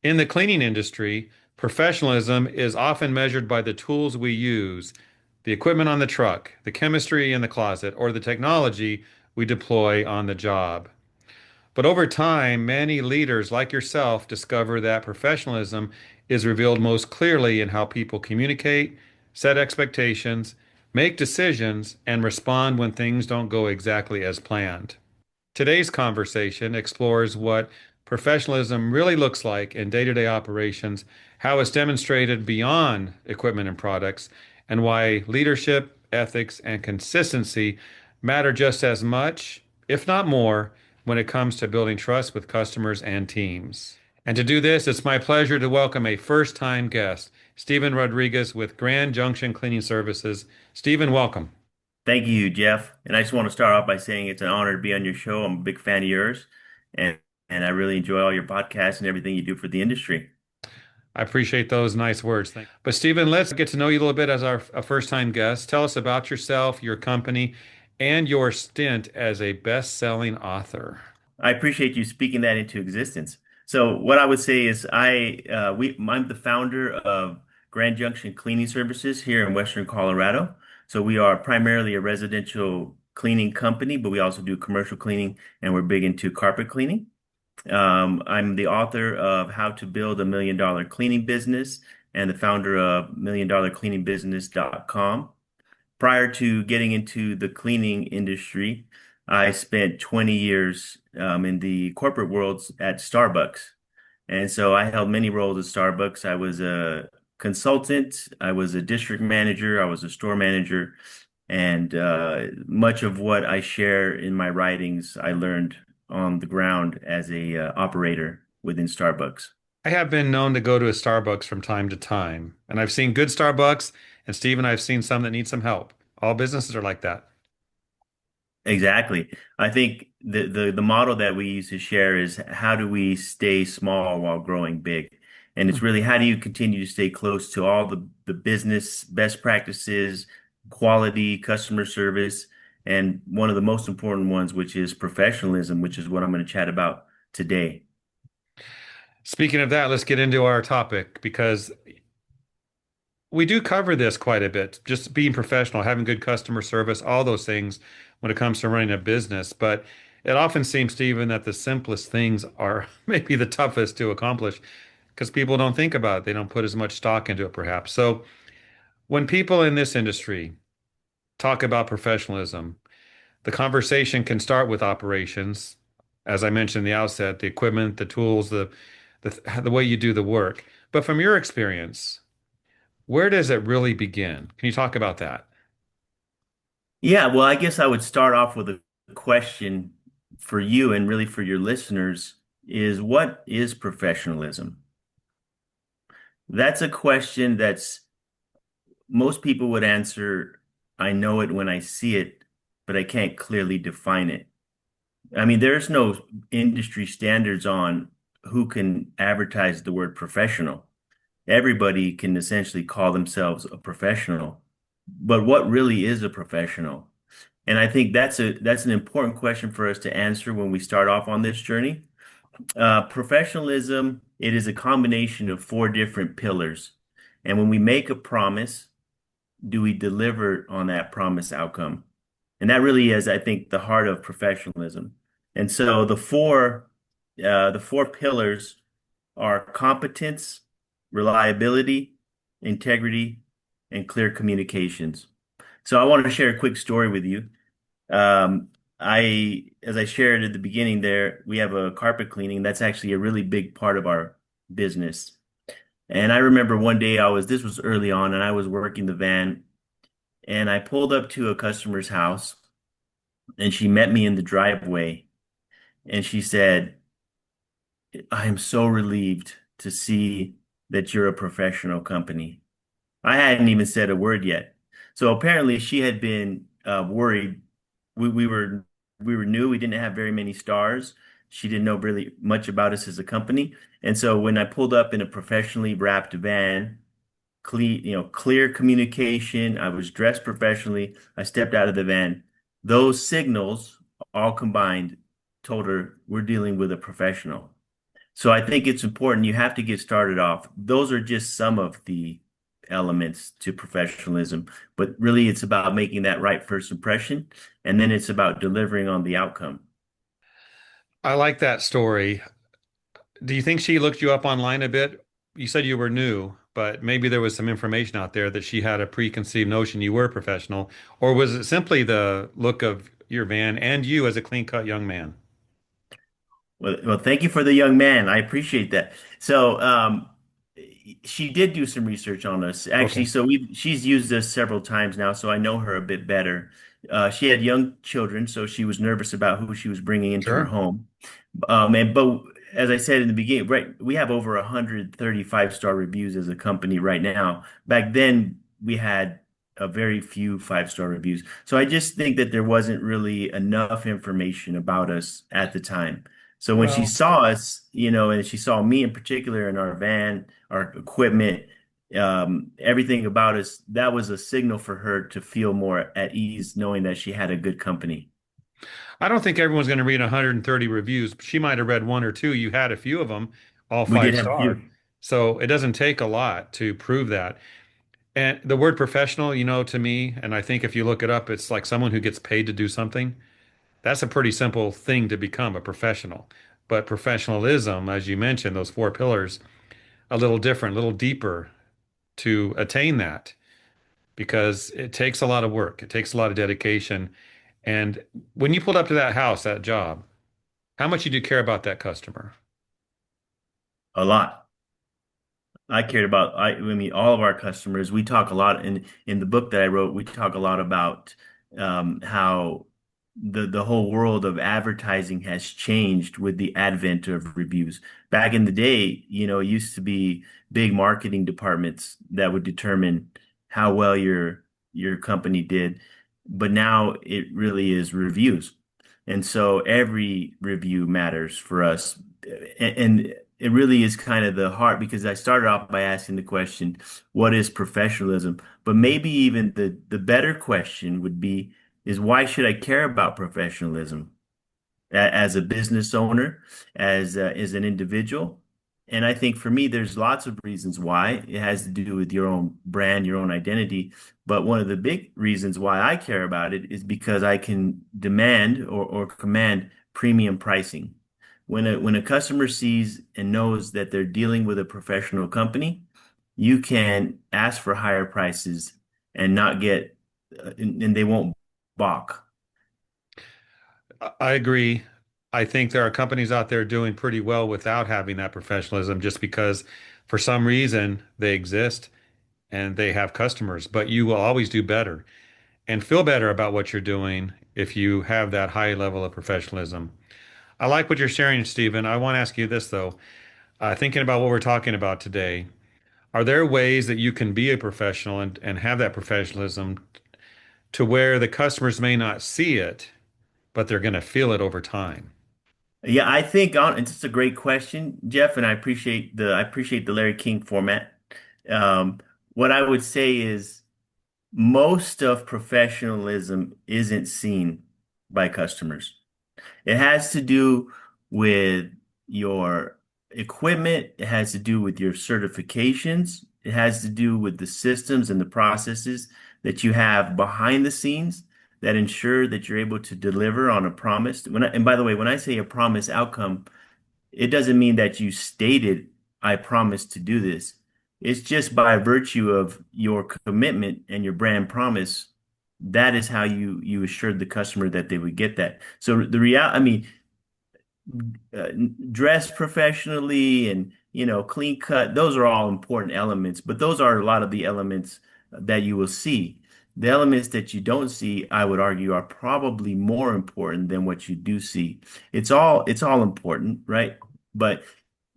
In the cleaning industry, professionalism is often measured by the tools we use, the equipment on the truck, the chemistry in the closet, or the technology we deploy on the job. But over time, many leaders like yourself discover that professionalism is revealed most clearly in how people communicate, set expectations, make decisions, and respond when things don't go exactly as planned. Today's conversation explores what professionalism really looks like in day-to-day operations, how it's demonstrated beyond equipment and products, and why leadership, ethics, and consistency matter just as much, if not more, when it comes to building trust with customers and teams. And to do this, it's my pleasure to welcome a first-time guest, Stephen Rodriguez with Grand Junction Cleaning Services. Stephen, welcome. Thank you, Jeff. And I just want to start off by saying it's an honor to be on your show. I'm a big fan of yours, and and I really enjoy all your podcasts and everything you do for the industry. I appreciate those nice words. But Stephen, let's get to know you a little bit as our a first-time guest. Tell us about yourself, your company, and your stint as a best-selling author. I appreciate you speaking that into existence. So what I would say is I'm the founder of Grand Junction Cleaning Services here in Western Colorado. So we are primarily a residential cleaning company, but we also do commercial cleaning and we're big into carpet cleaning. I'm the author of How to Build a Million Dollar Cleaning Business and the founder of milliondollarcleaningbusiness.com. Prior to getting into the cleaning industry, I spent 20 years in the corporate world at Starbucks. And so I held many roles at Starbucks. I was a consultant, I was a district manager, I was a store manager, and much of what I share in my writings, I learned on the ground as a operator within Starbucks. I have been known to go to a Starbucks from time to time, and I've seen good Starbucks, and Stephen, I've seen some that need some help. All businesses are like that. Exactly. I think the model that we use to share is how do we stay small while growing big? And Hmm. it's really how do you continue to stay close to all the business best practices, quality, customer service, and one of the most important ones, which is professionalism, which is what I'm going to chat about today. Speaking of that, let's get into our topic because we do cover this quite a bit, just being professional, having good customer service, all those things when it comes to running a business. But it often seems, Stephen, that the simplest things are maybe the toughest to accomplish because people don't think about it. They don't put as much stock into it, perhaps. So when people in this industry talk about professionalism, the conversation can start with operations. As I mentioned in the outset, the equipment, the tools, the way you do the work. But from your experience, where does it really begin? Can you talk about that? Yeah, well, I guess I would start off with a question for you and really for your listeners is what is professionalism? That's a question that's most people would answer, I know it when I see it, but I can't clearly define it. I mean, there's no industry standards on who can advertise the word professional. Everybody can essentially call themselves a professional. But what really is a professional? And I think that's an important question for us to answer when we start off on this journey. Professionalism, it is a combination of four different pillars. And when we make a promise, do we deliver on that promise outcome? And that really is, I think, the heart of professionalism. And so the four pillars are competence, reliability, integrity, and clear communications. So I wanted to share a quick story with you. As I shared at the beginning there, we have a carpet cleaning. That's actually a really big part of our business. And I remember one day this was early on, and I was working the van, and I pulled up to a customer's house, and she met me in the driveway, and she said, I am so relieved to see that you're a professional company. I hadn't even said a word yet. So apparently she had been worried. We were new. We didn't have very many stars. She didn't know really much about us as a company. And so when I pulled up in a professionally wrapped van, clear communication, I was dressed professionally. I stepped out of the van. Those signals all combined told her we're dealing with a professional. So I think it's important. You have to get started off. Those are just some of the elements to professionalism, but really it's about making that right first impression, and then it's about delivering on the outcome. I like that story. Do you think she looked you up online a bit? You said you were new, but maybe there was some information out there that she had a preconceived notion you were professional, or was it simply the look of your van and you as a clean-cut young man? Well, thank you for the young man. I appreciate that. So, she did do some research on us, actually. Okay. So she's used us several times now, so I know her a bit better. She had young children, so she was nervous about who she was bringing into her Sure. home. But as I said in the beginning, right, we have over 135-star reviews as a company right now. Back then, we had a very few 5-star reviews. So I just think that there wasn't really enough information about us at the time. So when she Well, saw us, and she saw me in particular in our van, our equipment, everything about us, that was a signal for her to feel more at ease, knowing that she had a good company. I don't think everyone's going to read 130 reviews. She might have read one or two. You had a few of them, all We five did have a star. few. So it doesn't take a lot to prove that. And the word professional, to me, and I think if you look it up, it's like someone who gets paid to do something. That's a pretty simple thing to become a professional. But professionalism, as you mentioned, those four pillars, a little different, a little deeper to attain that because it takes a lot of work. It takes a lot of dedication. And when you pulled up to that house, that job, how much did you care about that customer? A lot. I mean, all of our customers. We talk a lot in the book that I wrote. We talk a lot about how the whole world of advertising has changed with the advent of reviews. Back in the day, it used to be big marketing departments that would determine how well your company did, but now it really is reviews. And so every review matters for us. And it really is kind of the heart because I started off by asking the question, what is professionalism? But maybe even the better question would be, is why should I care about professionalism as a business owner, as an individual? And I think for me, there's lots of reasons why. It has to do with your own brand, your own identity. But one of the big reasons why I care about it is because I can demand or command premium pricing. When a customer sees and knows that they're dealing with a professional company, you can ask for higher prices and not get, and they won't balk. I agree. I think there are companies out there doing pretty well without having that professionalism just because for some reason they exist and they have customers, but you will always do better and feel better about what you're doing if you have that high level of professionalism. I like what you're sharing, Stephen. I want to ask you this though. Thinking about what we're talking about today, are there ways that you can be a professional and have that professionalism to where the customers may not see it, but they're going to feel it over time? Yeah, it's just a great question, Jeff, and I appreciate the Larry King format. What I would say is most of professionalism isn't seen by customers. It has to do with your equipment. It has to do with your certifications. It has to do with the systems and the processes that you have behind the scenes that ensure that you're able to deliver on a promise. And by the way, when I say a promise outcome, it doesn't mean that you stated, I promise to do this. It's just by virtue of your commitment and your brand promise. That is how you assured the customer that they would get that. So I mean, dress professionally and clean cut, those are all important elements, but those are a lot of the elements that you will see. The elements that you don't see, I would argue, are probably more important than what you do see. It's all important, right? But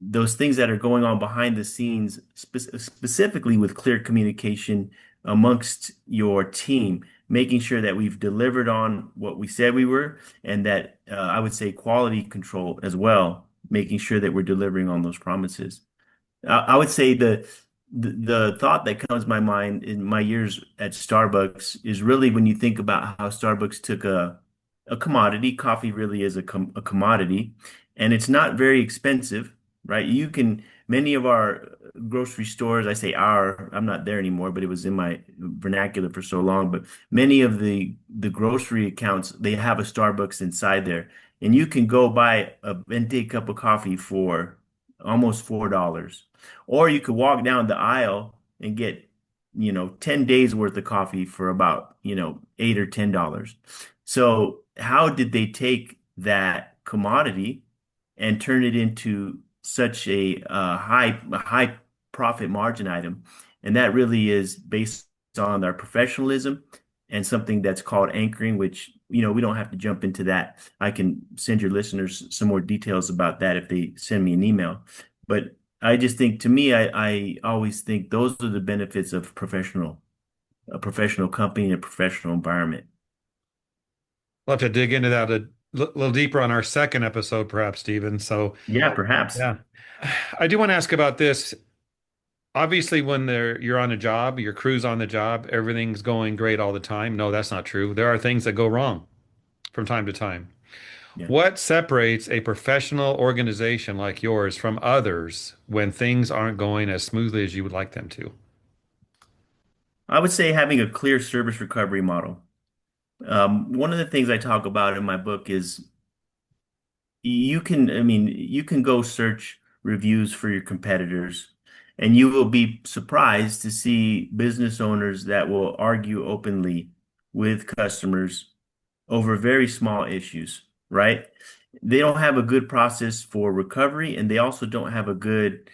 those things that are going on behind the scenes, specifically with clear communication amongst your team, making sure that we've delivered on what we said we were, and that I would say quality control as well, making sure that we're delivering on those promises. I would say the thought that comes to my mind in my years at Starbucks is really when you think about how Starbucks took a commodity. Coffee really is a commodity, and it's not very expensive. right? Many of our grocery stores, I say our, I'm not there anymore, but it was in my vernacular for so long. But many of the grocery accounts, they have a Starbucks inside there, and you can go buy a venti cup of coffee for almost $4. Or you could walk down the aisle and get, 10 days worth of coffee for about, $8 or $10. So how did they take that commodity and turn it into such a high profit margin item? And that really is based on our professionalism and something that's called anchoring, which, we don't have to jump into that. I can send your listeners some more details about that if they send me an email. But I just think, to me, I always think those are the benefits of a professional company and a professional environment. We'll have to dig into that a little deeper on our second episode, perhaps, Stephen. So, Yeah, perhaps. yeah. I do want to ask about this. Obviously, when you're on a job, your crew's on the job, everything's going great all the time. No, that's not true. There are things that go wrong from time to time. Yeah. What separates a professional organization like yours from others when things aren't going as smoothly as you would like them to? I would say having a clear service recovery model. One of the things I talk about in my book is you can go search reviews for your competitors, and you will be surprised to see business owners that will argue openly with customers over very small issues, right? They don't have a good process for recovery, and they also don't have a good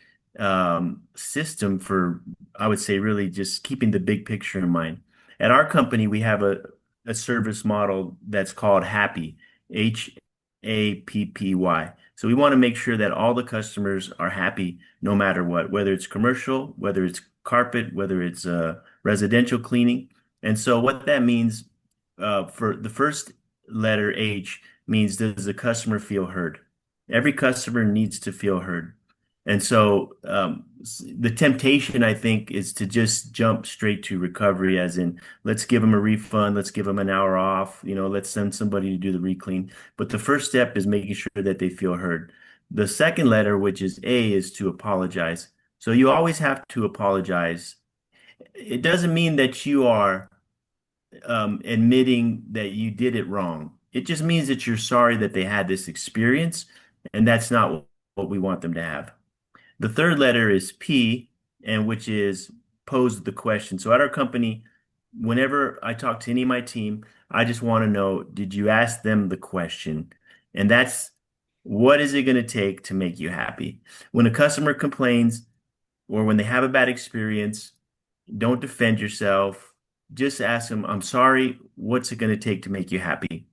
system for, I would say, really just keeping the big picture in mind. At our company, we have a service model that's called Happy, HAPPY. So we want to make sure that all the customers are happy no matter what, whether it's commercial, whether it's carpet, whether it's residential cleaning. And so what that means, for the first letter H, means, does the customer feel heard? Every customer needs to feel heard. And so the temptation, I think, is to just jump straight to recovery, as in, let's give them a refund, let's give them an hour off, let's send somebody to do the reclean. But the first step is making sure that they feel heard. The second letter, which is A, is to apologize. So you always have to apologize. It doesn't mean that you are admitting that you did it wrong. It just means that you're sorry that they had this experience, and that's not what we want them to have. The third letter is P, and which is pose the question. So at our company, whenever I talk to any of my team, I just want to know, did you ask them the question? And that's, what is it going to take to make you happy? When a customer complains or when they have a bad experience, don't defend yourself. Just ask them, I'm sorry, what's it going to take to make you happy?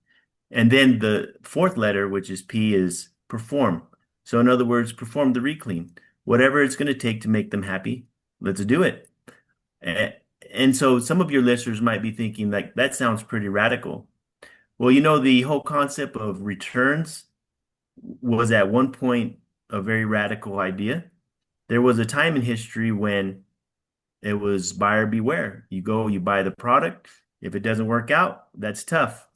And then the fourth letter, which is P, is perform. So in other words, perform the reclean. Whatever it's going to take to make them happy, let's do it. A- And so some of your listeners might be thinking, like, that sounds pretty radical. Well, the whole concept of returns was at one point a very radical idea. There was a time in history when it was buyer beware. You go, you buy the product. If it doesn't work out, that's tough.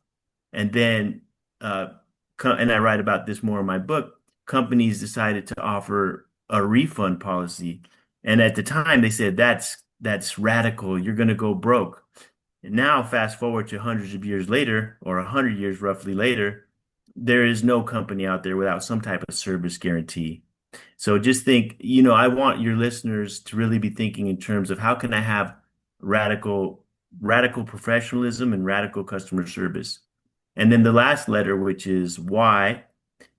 And then, uh, and I write about this more in my book, companies decided to offer a refund policy. And at the time, they said that's radical. You're going to go broke. And now, fast forward to hundreds of years later, or 100 years roughly later, there is no company out there without some type of service guarantee. So just think, I want your listeners to really be thinking in terms of, how can I have radical, radical professionalism and radical customer service? And then the last letter, which is Y,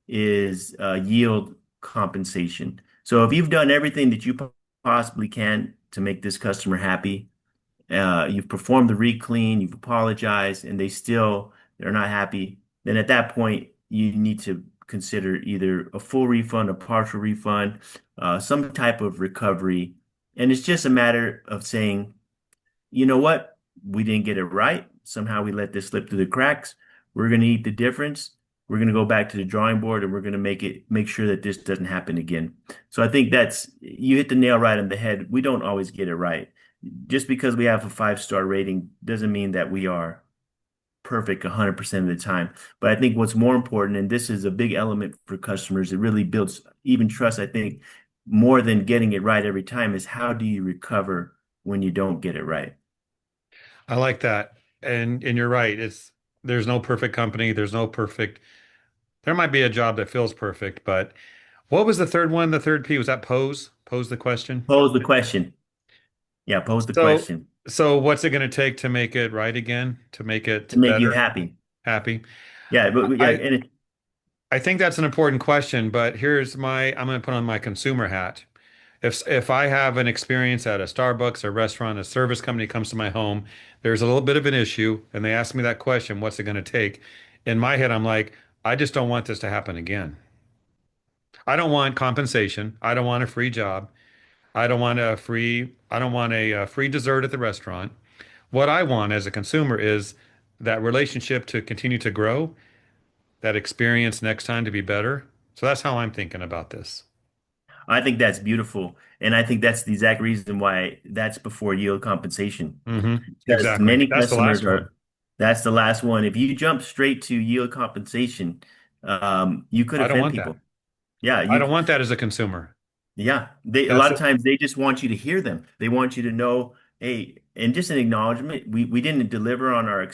is yield compensation. So if you've done everything that you possibly can to make this customer happy, you've performed the re-clean, you've apologized, and they're not happy, then at that point, you need to consider either a full refund, a partial refund, some type of recovery. And it's just a matter of saying, you know what? We didn't get it right. Somehow we let this slip through the cracks. We're going to eat the difference. We're going to go back to the drawing board, and we're going to make sure that this doesn't happen again. So I think you hit the nail right on the head. We don't always get it right. Just because we have a 5-star rating doesn't mean that we are perfect 100% of the time. But I think what's more important, and this is a big element for customers, it really builds even trust, I think, more than getting it right every time, is how do you recover when you don't get it right? I like that. And you're right. There's no perfect company. There's no perfect. There might be a job that feels perfect, but what was the third one? The third P was that pose? Pose the question. Pose the question. Yeah, pose the So question so what's it going to take to make it right again? To make to it make you better, happy. happy? Yeah, but yeah, I and it, I think that's an important question, but I'm going to put on my consumer hat. If I have an experience at a Starbucks, a restaurant, a service company comes to my home, there's a little bit of an issue, and they ask me that question, what's it going to take? In my head, I'm like, I just don't want this to happen again. I don't want compensation. I don't want a free job. I don't want a free dessert at the restaurant. What I want as a consumer is that relationship to continue to grow, that experience next time to be better. So that's how I'm thinking about this. I think that's beautiful. And I think that's the exact reason why that's before yield compensation. Because Exactly. many That's the customers last one. are, that's the last one. If you jump straight to yield compensation, you could I don't offend want that. people. Yeah, I don't want that as a consumer. yeah, they a That's lot of it. times they just want you to hear them. They want you to know, hey, and just an acknowledgement. We didn't deliver on our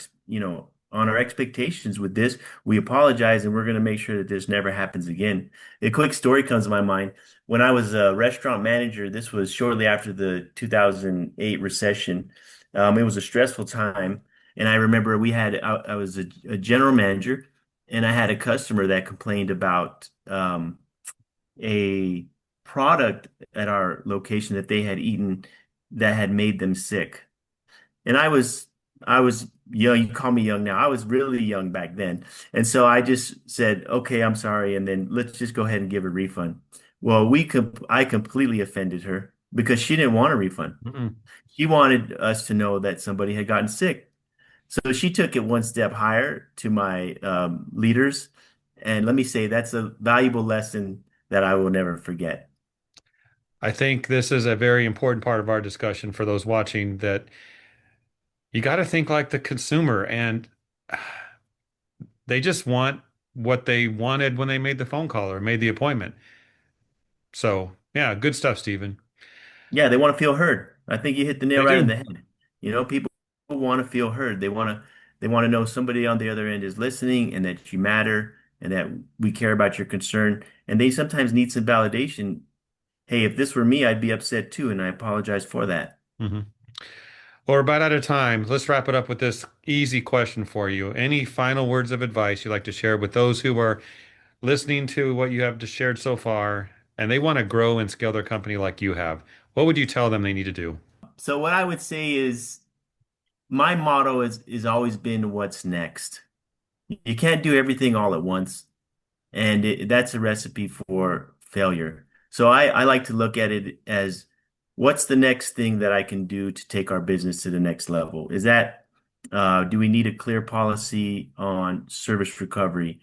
on our expectations with this. We apologize, and we're going to make sure that this never happens again. A quick story comes to my mind. When I was a restaurant manager, this was shortly after the 2008 recession. It was a stressful time, and I remember I was a general manager, and I had a customer that complained about a product at our location that they had eaten that had made them sick. And I was young. You call me young now. I was really young back then. And so I just said, okay, I'm sorry. And then let's just go ahead and give a refund. Well, I completely offended her because she didn't want a refund. Mm-mm. She wanted us to know that somebody had gotten sick. So she took it one step higher to my leaders. And let me say, that's a valuable lesson that I will never forget. I think this is a very important part of our discussion for those watching that you got to think like the consumer and they just want what they wanted when they made the phone call or made the appointment. So, yeah, good stuff, Stephen. Yeah, they want to feel heard. I think you hit the nail They right in do. the head. People want to feel heard. They want to know somebody on the other end is listening and that you matter and that we care about your concern. And they sometimes need some validation. Hey, if this were me, I'd be upset too, and I apologize for that. Hmm. Well, we're about out of time. Let's wrap it up with this easy question for you. Any final words of advice you'd like to share with those who are listening to what you have just shared so far and they want to grow and scale their company like you have? What would you tell them they need to do? So what I would say is my motto is always been what's next. You can't do everything all at once. And that's a recipe for failure. So I like to look at it as what's the next thing that I can do to take our business to the next level? Do we need a clear policy on service recovery?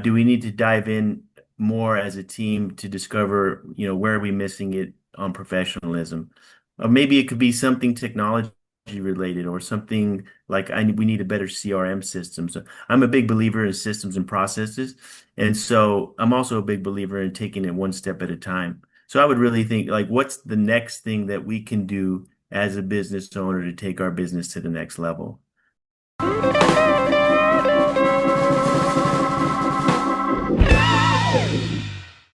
Do we need to dive in more as a team to discover, where are we missing it on professionalism? Or maybe it could be something technology related or something like we need a better CRM system. So I'm a big believer in systems and processes. And so I'm also a big believer in taking it one step at a time. So I would really think like, what's the next thing that we can do as a business owner to take our business to the next level?